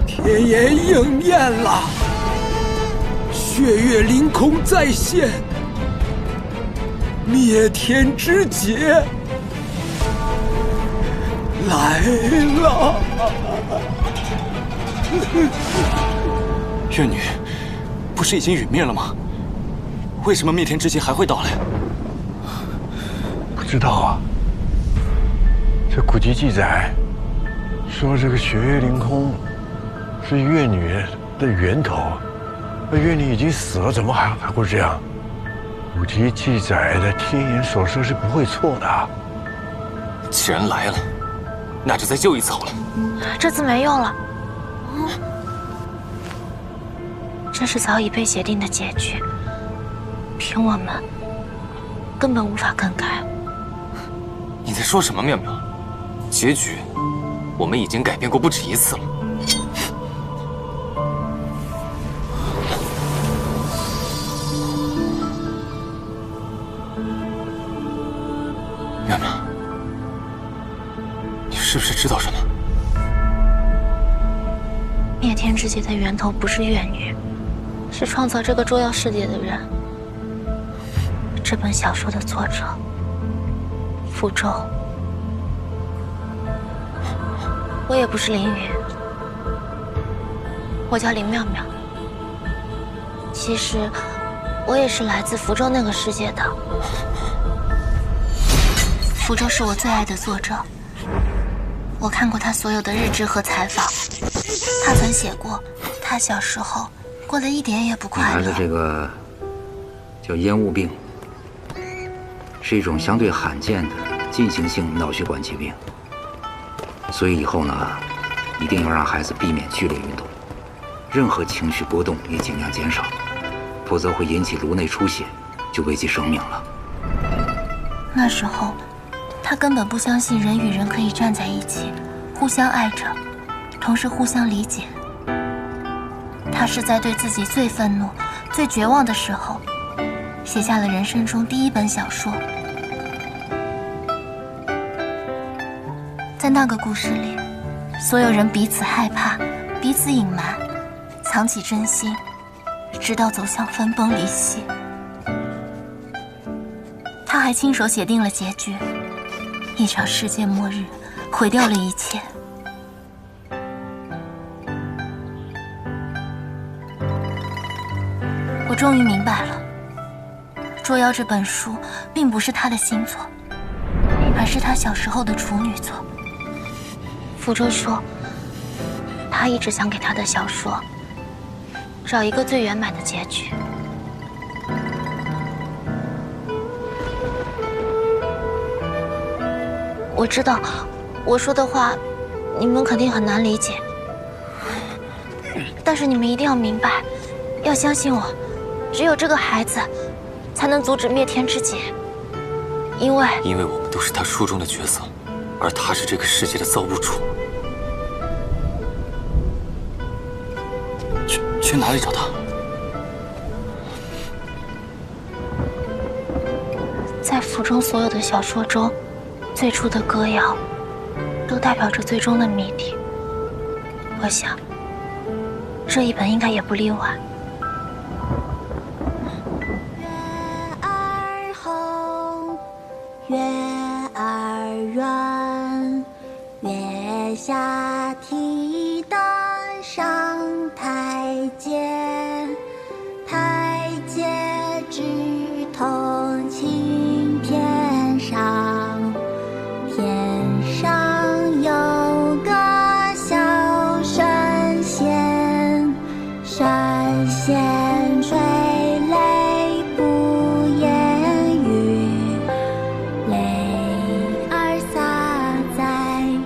天言应验了，血月凌空再现，灭天之劫来了。月女，不是已经陨灭了吗？为什么灭天之劫还会到来？不知道啊。这古籍记载说，这个血月凌空是月女的源头。那月女已经死了，怎么还会这样？古籍记载的天眼所说是不会错的。既然来了，那就再救一次好了。这次没用了。这是早已被写定的结局，凭我们根本无法更改。你在说什么，妙妙？结局我们已经改变过不止一次了。妙妙，你是不是知道什么？灭天之劫的源头不是月女，是创造这个捉妖世界的人。这本小说的作者，符咒。我也不是林雨，我叫林妙妙。其实，我也是来自符咒那个世界的。符咒是我最爱的作者，我看过他所有的日志和采访。他曾写过，他小时候过得一点也不快乐。你孩子这个叫烟雾病，是一种相对罕见的进行性脑血管疾病。所以以后呢，一定要让孩子避免剧烈运动，任何情绪波动也尽量减少，否则会引起颅内出血，就危及生命了。那时候，他根本不相信人与人可以站在一起，互相爱着，同时互相理解。他是在对自己最愤怒、最绝望的时候，写下了人生中第一本小说。在那个故事里，所有人彼此害怕，彼此隐瞒，藏起真心，直到走向分崩离析。他还亲手写定了结局，一场世界末日，毁掉了一切。我终于明白了，《捉妖》这本书并不是他的新作，而是他小时候的处女作。符咒说，他一直想给他的小说找一个最圆满的结局。我知道，我说的话，你们肯定很难理解，但是你们一定要明白，要相信我，只有这个孩子，才能阻止灭天之劫。因为我们都是他书中的角色，而他是这个世界的造物主。去哪里找他？在符中所有的小说中，最初的歌谣都代表着最终的谜底。我想，这一本应该也不例外。月儿红，月儿圆，月下提灯上台阶，台阶直通青天上，天上有个小神仙，神仙垂泪不言语，泪儿洒在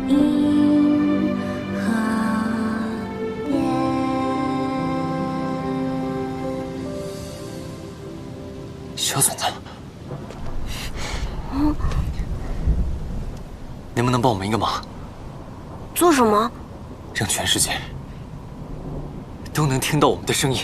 银河边。小孙子，能不能帮我们一个忙？做什么？让全世界都能听到我们的声音。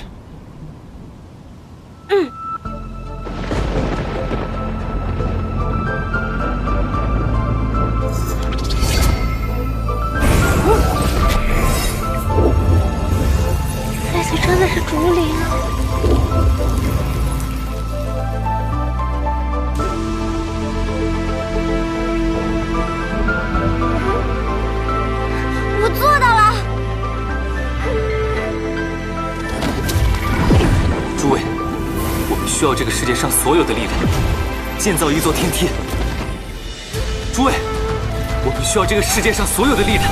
需要这个世界上所有的力量，建造一座天梯。诸位，我们需要这个世界上所有的力量，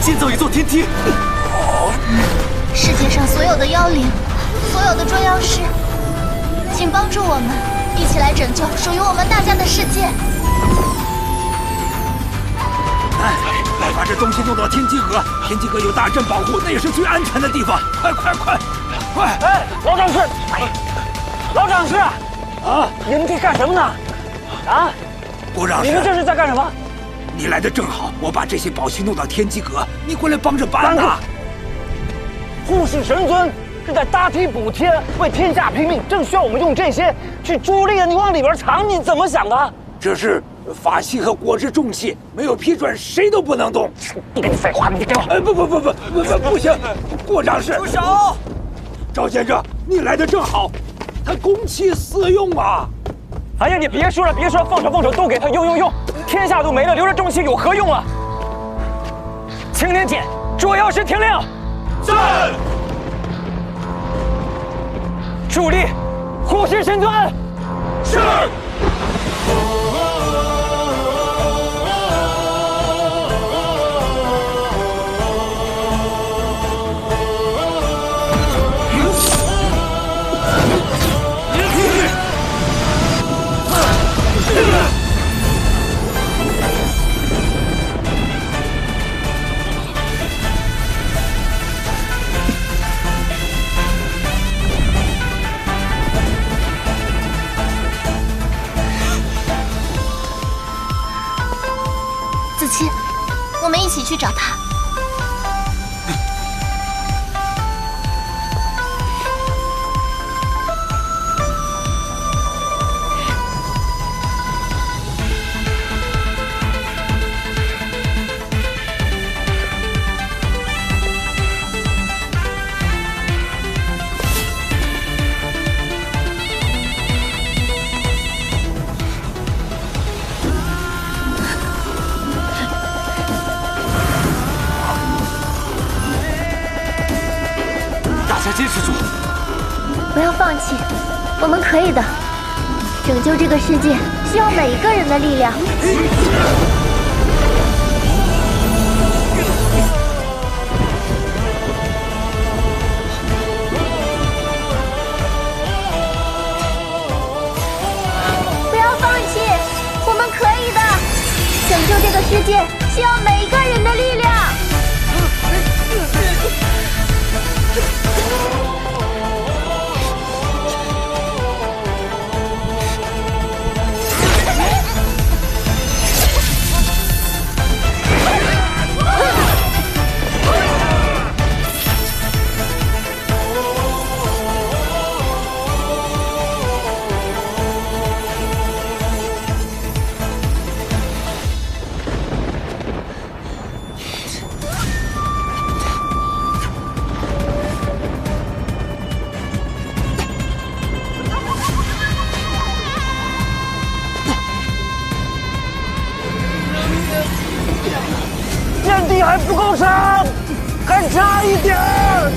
建造一座天梯。世界上所有的妖灵，所有的捉妖师，请帮助我们，一起来拯救属于我们大家的世界。来把这东西弄到天机阁，天机阁有大阵保护，那也是最安全的地方。快！哎，老长士，老长士，啊！你们这干什么呢？啊！郭长士，你们这是在干什么？你来的正好，我把这些宝器弄到天机阁，你过来帮着搬呐。护世神尊是在搭梯补天，为天下拼命，正需要我们用这些去助力啊！你往里边藏，你怎么想的？这是法器和国之重器，没有批准谁都不能动。不跟你废话，你给我！哎，不行！郭长士，住手！赵先生，你来的正好，他公器私用啊！哎呀，你别说了，放手，都给他用，天下都没了，留着重器有何用啊？青莲剑，捉妖师听令。是。助力，护世神尊。是。子期，我们一起去找他。坚持住！不要放弃，我们可以的。拯救这个世界需要每一个人的力量。不要放弃，我们可以的。拯救这个世界需要每一个人的力量。阵地还不够长，还差一点儿。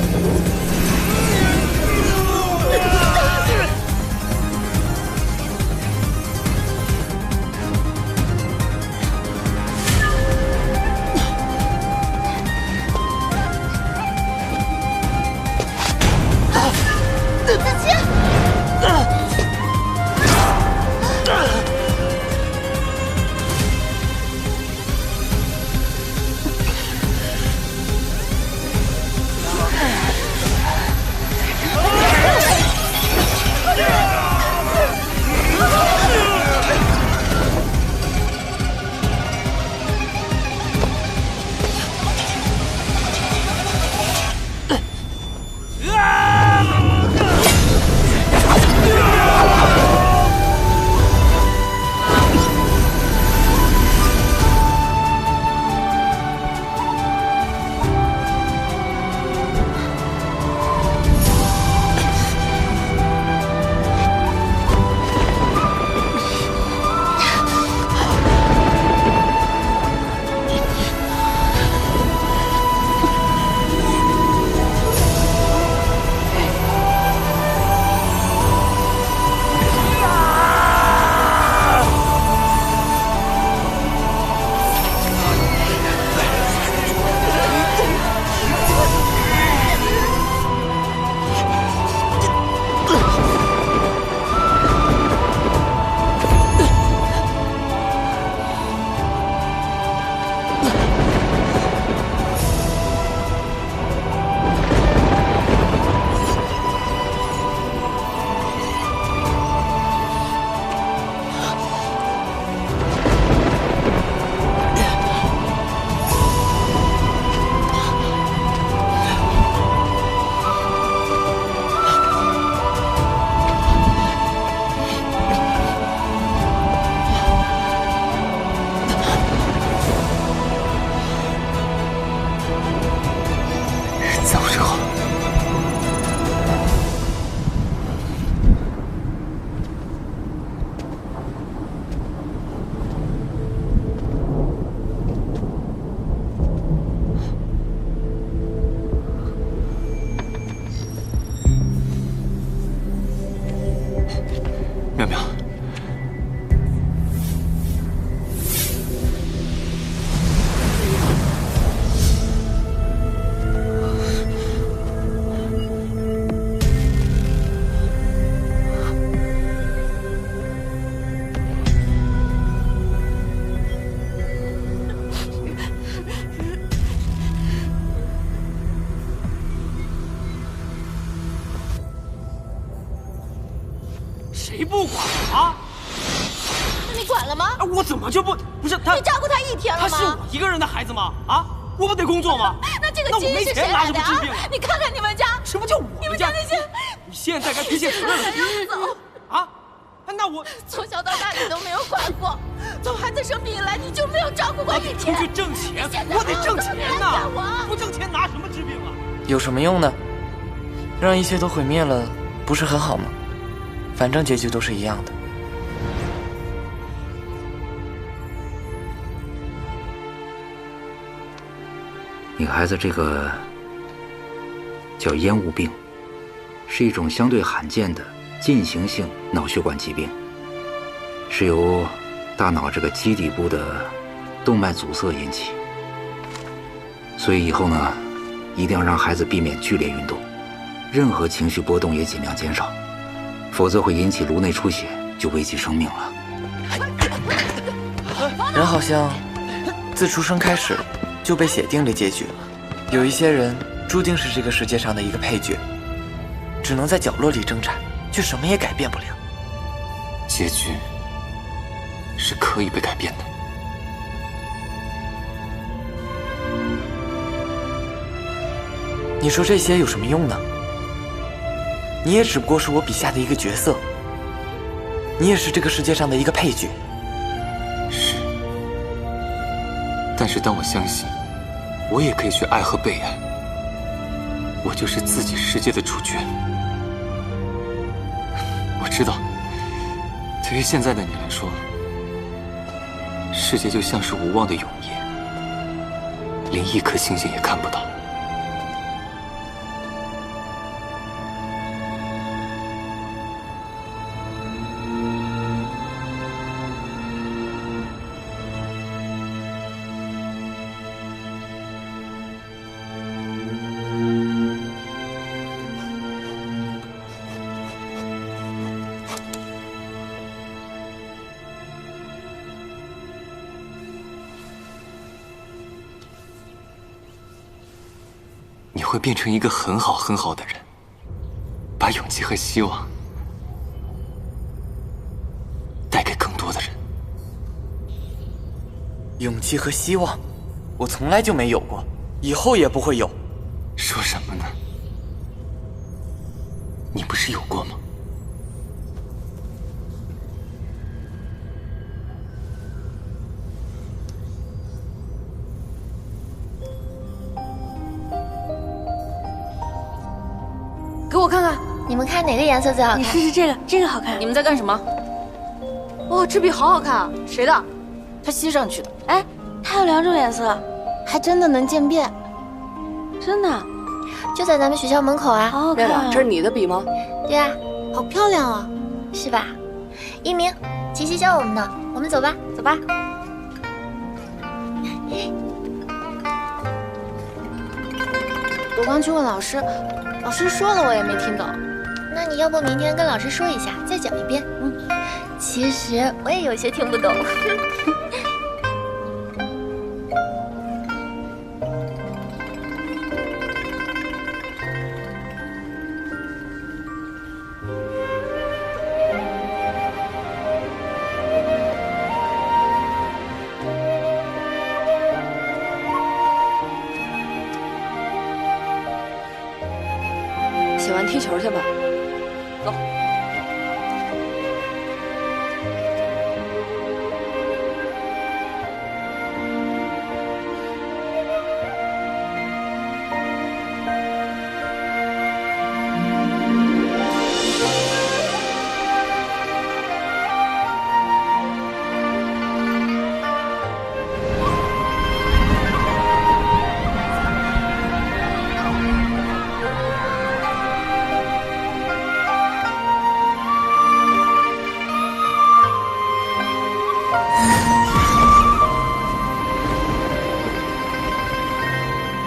谁不管啊？你管了吗？我怎么就不是他？你照顾他一天了吗？他是我一个人的孩子吗？啊，我不得工作吗？那这个基因是谁来的啊？你看看你们家，什么叫我们家？你们家那些，你现在该推卸责任了。让我走啊？那我从小到大你都没有管过，从孩子生病以来你就没有照顾过一天。出去挣钱，我得挣钱呐！不挣钱拿什么治病啊？有什么用呢？让一切都毁灭了，不是很好吗？反正结局都是一样的。你孩子这个叫烟雾病，是一种相对罕见的进行性脑血管疾病，是由大脑这个基底部的动脉阻塞引起。所以以后呢，一定要让孩子避免剧烈运动，任何情绪波动也尽量减少，否则会引起颅内出血，就危及生命了。人好像自出生开始就被写定了结局，有一些人注定是这个世界上的一个配角，只能在角落里挣扎，却什么也改变不了。结局是可以被改变的。你说这些有什么用呢？你也只不过是我笔下的一个角色，你也是这个世界上的一个配角。是，但是当我相信我也可以去爱和被爱，我就是自己世界的主角。我知道，对于现在的你来说，世界就像是无望的永夜，连一颗星星也看不到。你会变成一个很好很好的人，把勇气和希望带给更多的人。勇气和希望，我从来就没有过，以后也不会有。说什么呢？你不是有过吗？给我看看，你们看哪个颜色最好看？你试试这个，这个好看。你们在干什么？哇，这笔好好看啊！谁的？他吸上去的。哎，它有2种颜色，还真的能渐变。真的？就在咱们学校门口啊。好好看啊！这是你的笔吗？对啊，好漂亮啊，是吧？一鸣，琪琪教我们的，我们走吧，走吧。我刚去问老师，老师说了我也没听懂。那你要不明天跟老师说一下，再讲一遍？其实我也有些听不懂。洗完踢球去吧。走。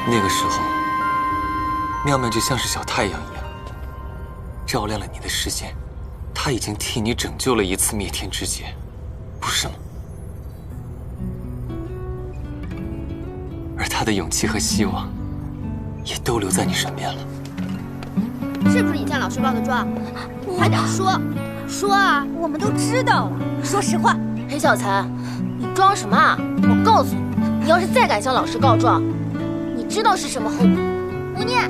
那个时候，妙妙就像是小太阳一样，照亮了你的世界。她已经替你拯救了一次灭天之劫，不是吗？而她的勇气和希望，也都留在你身边了。是不是你向老师告的状？快点说！说啊，我们都知道了。说实话。裴小才，你装什么啊？我告诉你，你要是再敢向老师告状，你知道是什么后果？吴念，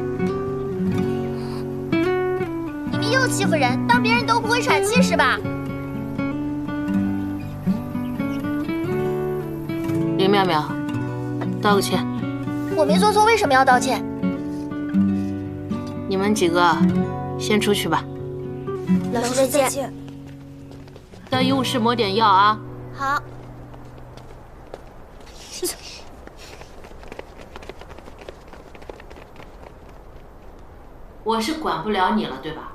你们又欺负人，当别人都不会喘气是吧？林妙妙，道个歉。我没做错，为什么要道歉？你们几个先出去吧。老师再见。到医务室抹点药啊。好。我是管不了你了，对吧？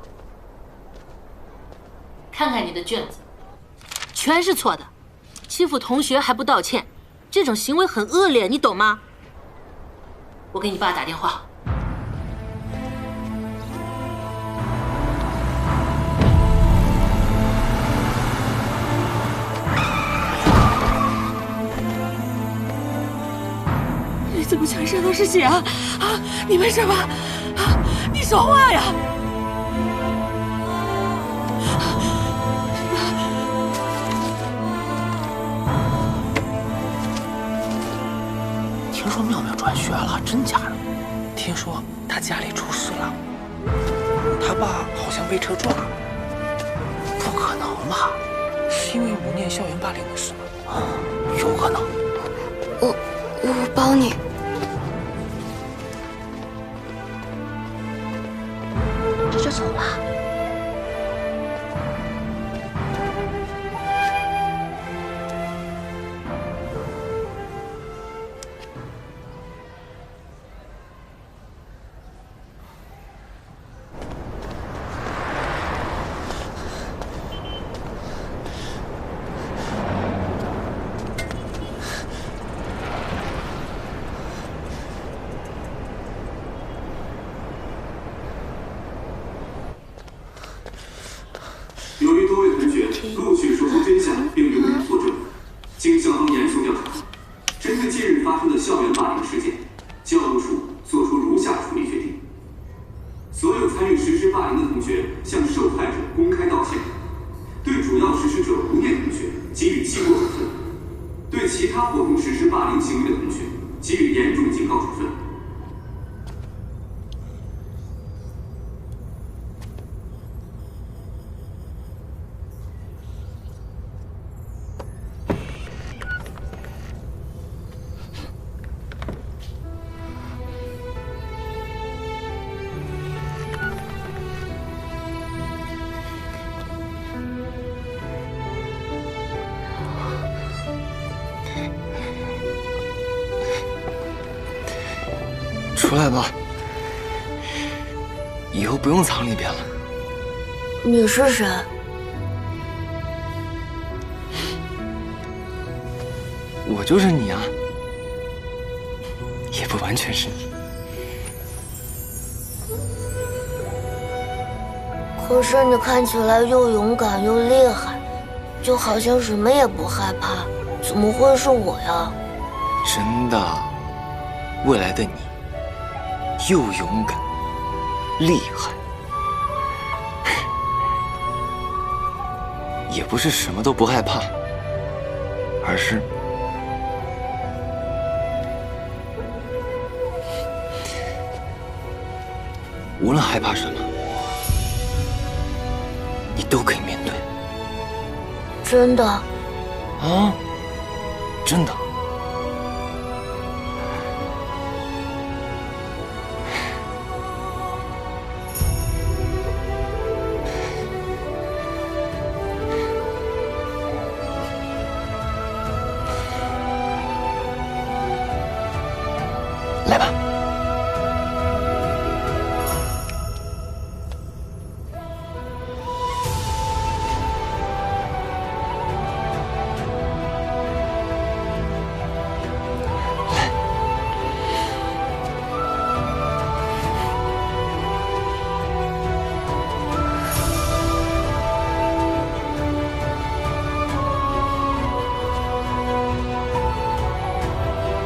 看看你的卷子，全是错的，欺负同学还不道歉，这种行为很恶劣，你懂吗？我给你爸打电话。你怎么全身都是血啊？啊，你没事吧？啊，你说话呀！听说妙妙转学了，真假的？听说她家里出事了，她爸好像被车撞了。不可能吧？是因为吴念校园霸凌的事吗？啊，有可能。我帮你。这就走了。由于多位同学陆续说出真相并勇于作证，经校方严肃调查，针对近日发生的校园霸凌事件，教务处作出如下处理决定：所有参与实施霸凌的同学向受害者公开道歉，对主要实施者吴念同学给予记过处分，对其他伙同实施霸凌行为的同学给予严重警告处分。出来吧，以后不用藏里边了。你是谁？我就是你啊，也不完全是你。可是你看起来又勇敢又厉害，就好像什么也不害怕，怎么会是我呀？真的，未来的你又勇敢、厉害，也不是什么都不害怕，而是无论害怕什么，你都可以面对。真的？啊，真的。来吧。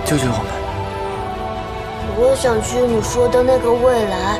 救救我们！我想去你说的那个未来。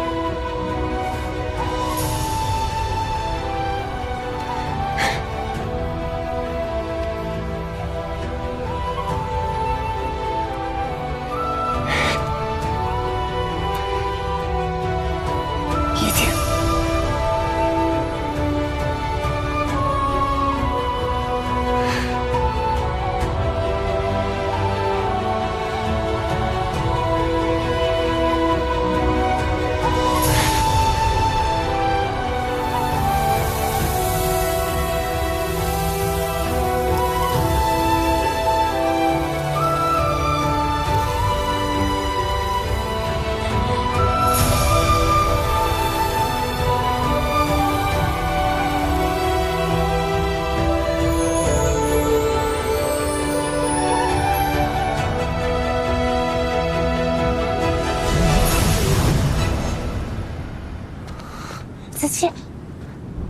子期，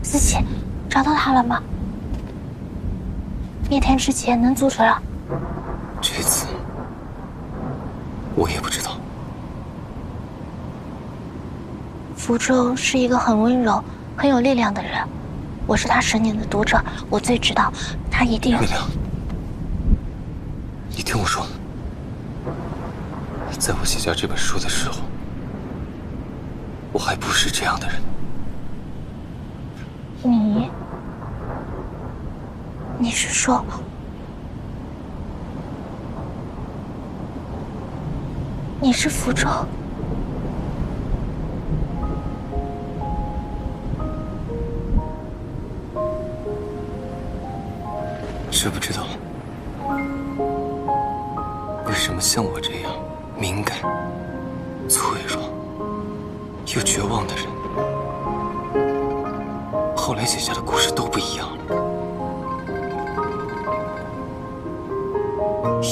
子期，找到他了吗？灭天之劫能阻止了。这次我也不知道。福州是一个很温柔、很有力量的人，我是他10年的读者，我最知道他一定。月亮，你听我说，在我写下这本书的时候，我还不是这样的人。你是说，你是福州？知不知道为什么像我这样敏感、脆弱又绝望的人，后来写下的故事都不一样了？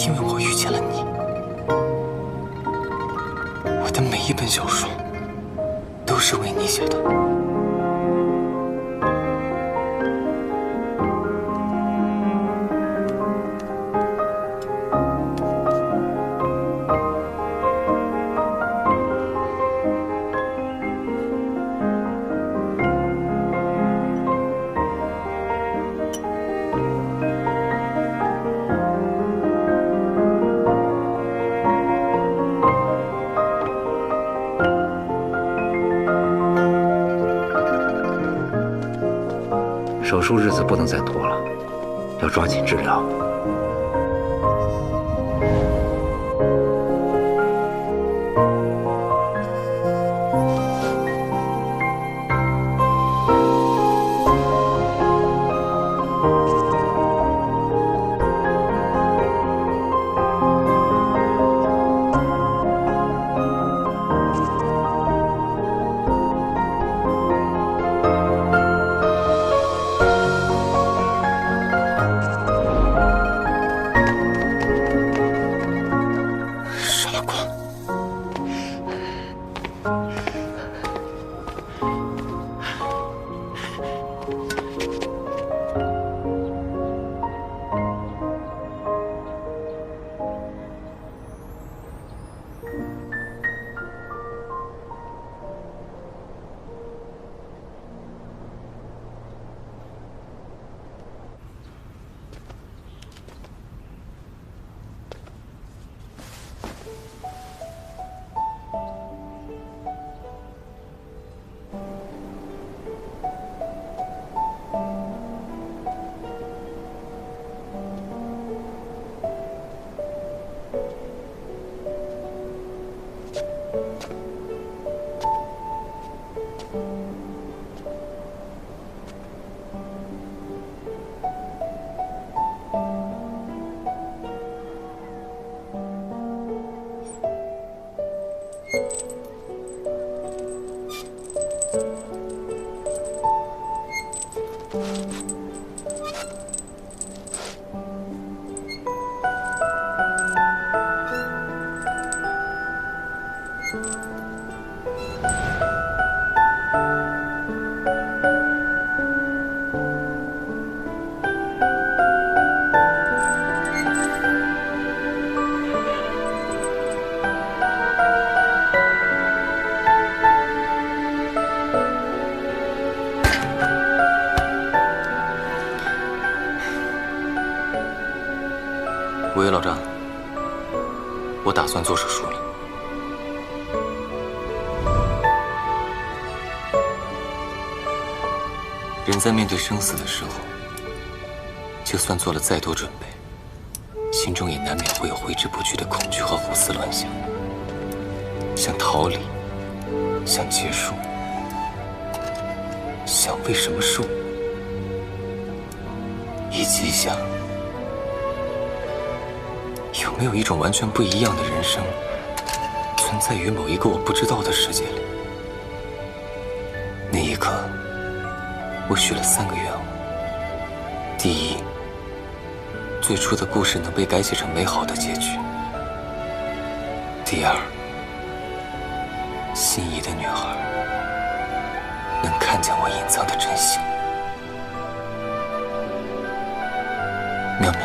因为我遇见了你，我的每一本小说都是为你写的。手术日子不能再拖了，要抓紧治疗。喂，老张，我打算做手术了。人在面对生死的时候，就算做了再多准备，心中也难免会有挥之不去的恐惧和胡思乱想，想逃离，想结束，想为什么是我，以及想有没有一种完全不一样的人生，存在于某一个我不知道的世界里。那一刻，我许了3个愿望：第一，最初的故事能被改写成美好的结局；第二，心仪的女孩能看见我隐藏的真心。妙妙，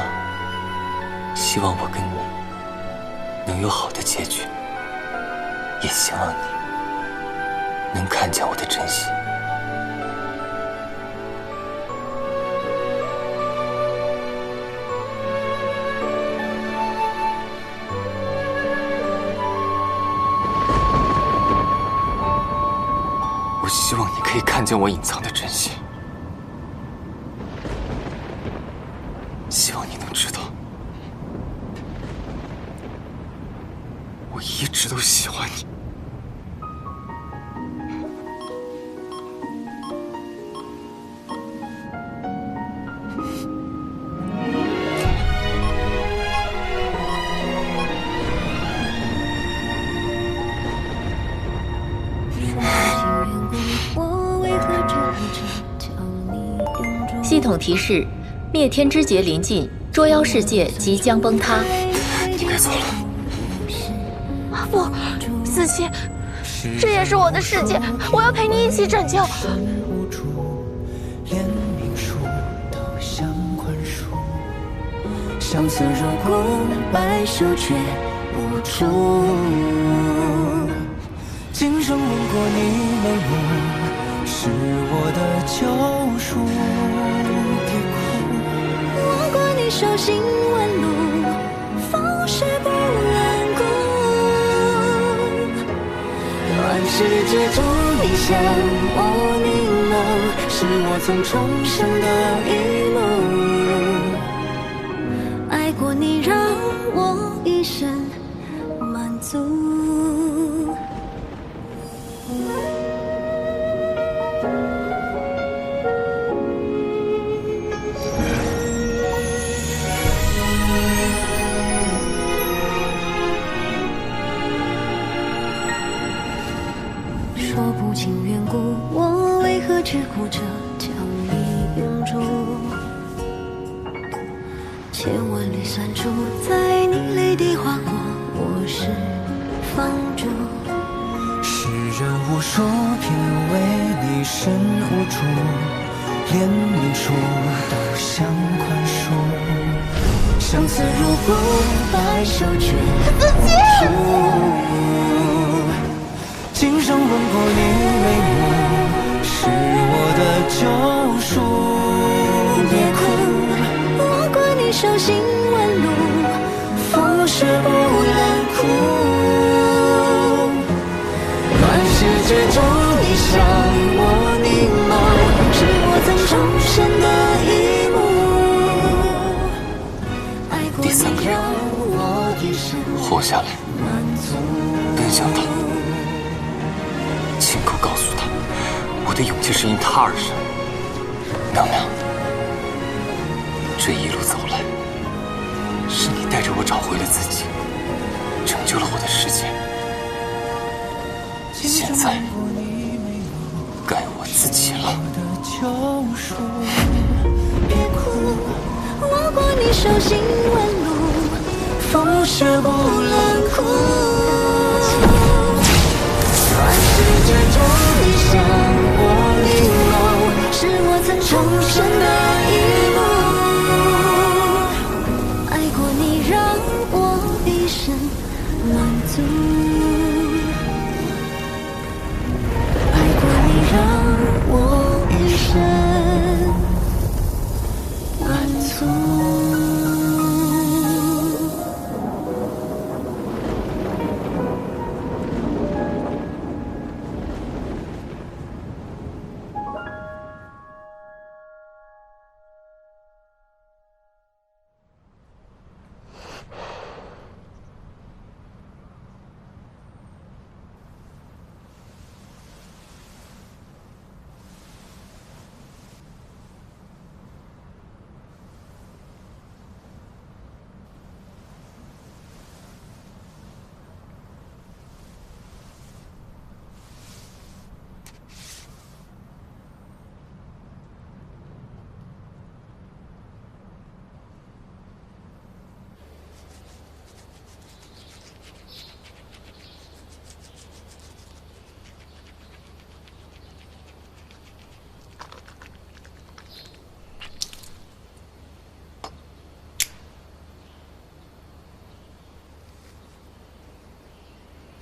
希望我跟你能有好的结局，也希望你能看见我的真心。我希望你可以看见我隐藏的真心，希望你能知道，我一直都喜欢你。系统提示：灭天之劫临近，捉妖世界即将崩塌。你该走了。不，思琪，这也是我的世界，我要陪你一起拯救。相思如故，白首却无处。今生吻过你眉目，是我的救赎。别哭，我过你手心纹路，风雪不冷酷。乱世之中，你向我凝眸，是我曾重生的一幕。爱过你，让我一生满足。说不清缘故，我为何只顾着将你拥住？千万缕酸楚，在你泪滴划过，我是放逐。世人无数，偏为你身无处，连命数都想宽恕。相思如故，白首却无处。今生吻过你眉目，是我的救赎。别哭，我过你手心纹路，风雪不冷酷。乱世之中，你向我凝眸，是我曾重生的一幕。爱过你，让我一生活下来，奔向他。亲口告诉他，我的勇气是因他而生。苗苗，这一路走来，是你带着我找回了自己，拯救了我的世界。现在该我自己了。别哭，我过你手心纹路，风雪不冷酷。乱世之中，你向我凝眸，是我曾重生的一幕。爱过你，让我一生满足。爱过你，让我一生满足。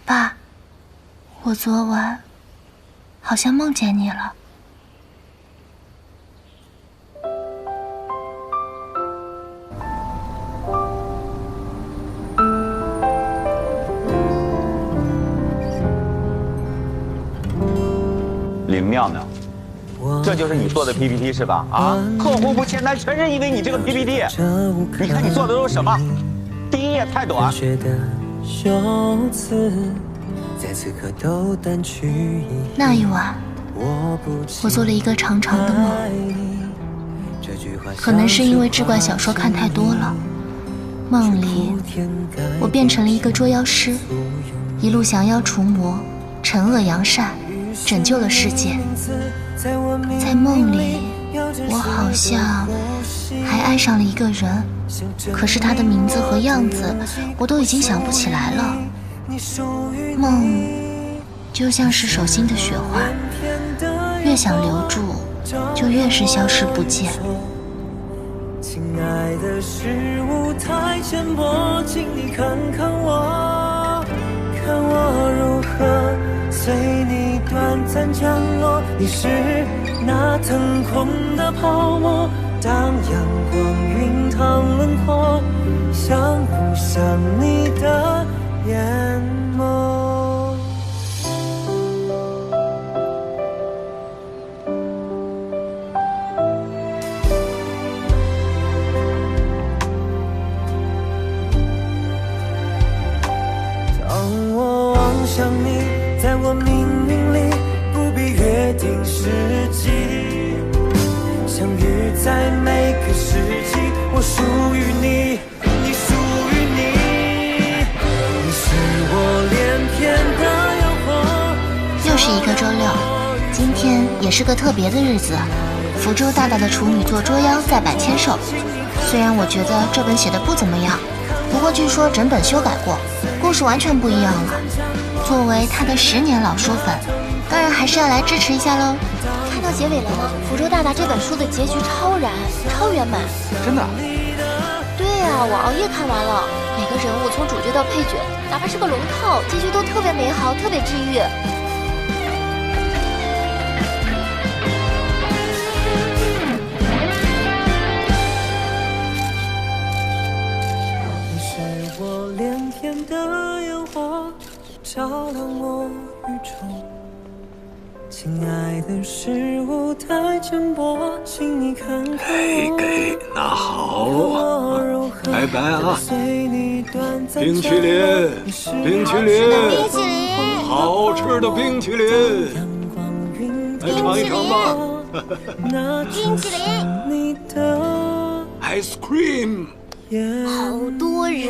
爸，我昨晚好像梦见你了。林妙妙，这就是你做的 PPT 是吧？啊，客户不签单，全是因为你这个 PPT。你看你做的都是什么？第一页太短。那一晚，我做了一个长长的梦，可能是因为志怪小说看太多了。梦里，我变成了一个捉妖师，一路降妖除魔，惩恶扬善，拯救了世界。在梦里，我好像还爱上了一个人，可是他的名字和样子我都已经想不起来了。梦就像是手心的雪花，越想留住，就越是消失不见。亲爱的是舞台浅薄，请你看看我，看我如何随你短暂降落。你是那腾空的泡沫，当阳光晕烫轮廓，像不像你的眼眸？当我望向你，在我命运里不必约定时机，相遇在每个世纪，我属于你，你属于你，你是我连天的诱惑。又是一个周六，今天也是个特别的日子，福州大大的处女作《捉妖》再版签售。虽然我觉得这本写的不怎么样，不过据说整本修改过，故事完全不一样了。作为他的10年老书粉，当然还是要来支持一下喽。看到结尾了吗？福州大大这本书的结局超燃，超圆满。真的？对呀，我熬夜看完了，每个人物从主角到配角，哪怕是个龙套，结局都特别美好，特别治愈。连天的烟火照亮我宇宙，亲爱的是舞台浅薄，请你看看我，给拿好，拜拜啊！冰淇淋，冰淇淋，冰淇淋，好吃的冰淇淋，来尝一尝吧。冰淇淋 ，ice cream。好多人，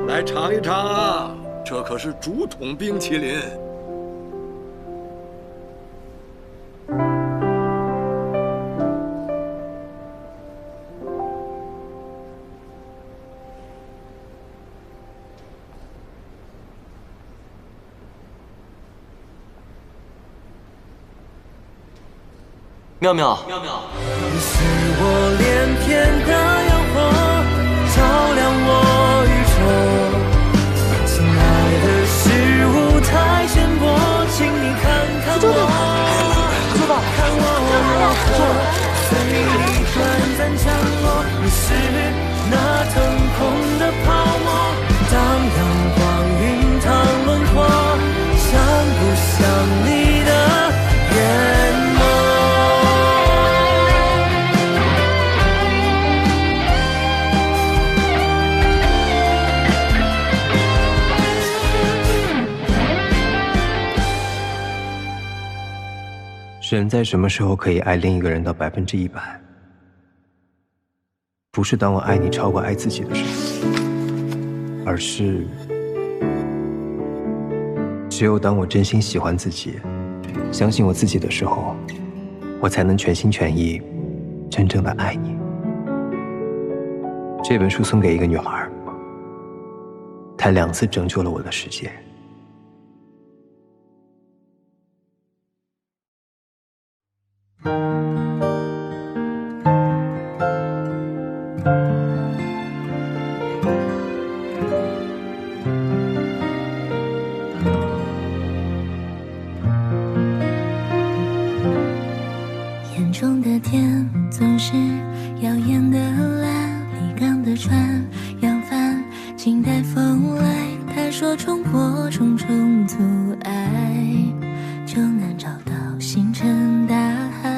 来尝一尝啊！这可是竹筒冰淇淋。妙妙，你是我连天的诱惑，照亮我宇宙。亲爱的是舞台浅薄，请你看看我，看我如何随你短暂降落。你是那腾空的泡沫，当阳光晕烫轮廓，像不像你的眼眸？人在什么时候可以爱另一个人到100%？不是当我爱你超过爱自己的时候，而是只有当我真心喜欢自己，相信我自己的时候，我才能全心全意，真正的爱你。这本书送给一个女孩，她2次拯救了我的世界。静待风来。他说冲破重重阻碍，就能找到星辰大海。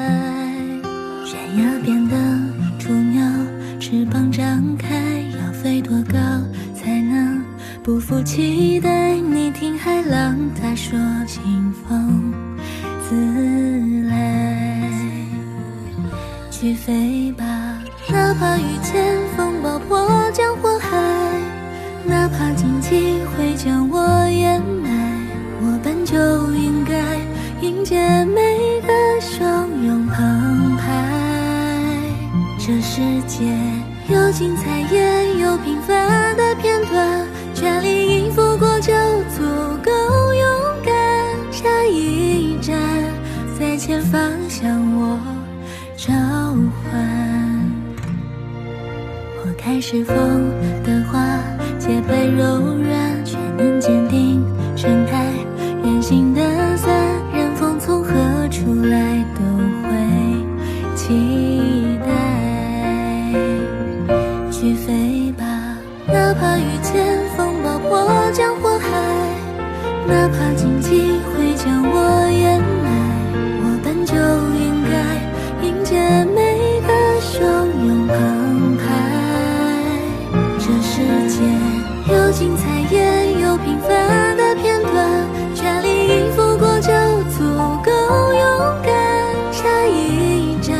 悬崖边的雏鸟，翅膀张开，要飞多高才能不负期待？你听海浪，他说清风自来。去飞吧，哪怕遇见风暴破江火海，哪怕荆棘会将我掩埋，我本就应该迎接每个汹涌澎湃。这世界有精彩也有平凡的片段，全力以赴过就足够勇敢。下一站在前方向我召唤，我开始风的花，洁白柔软，却能坚定生态。圆形的伞，任风从何处来都会期待。去飞吧，哪怕遇见风暴破江火海，哪怕荆棘会将我掩埋，我本就应该迎接每个汹涌澎湃。这世界有精彩也有平凡的片段，全力以赴过就足够勇敢。下一站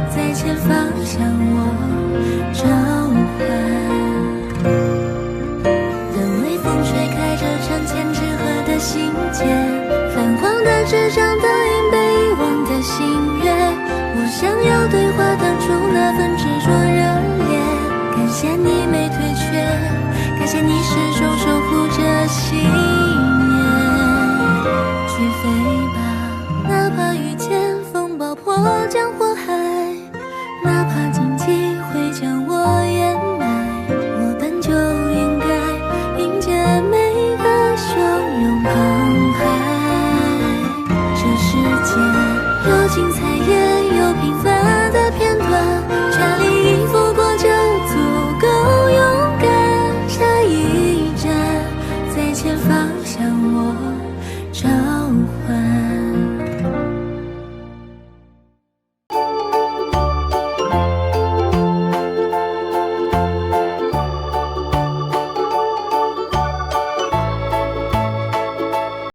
在前方向我召唤，等微风吹开这船前之河的心间，泛黄的纸张倒映被遗忘的心愿。我想要对话当初那份执着热烈，感谢你没退却，感谢你始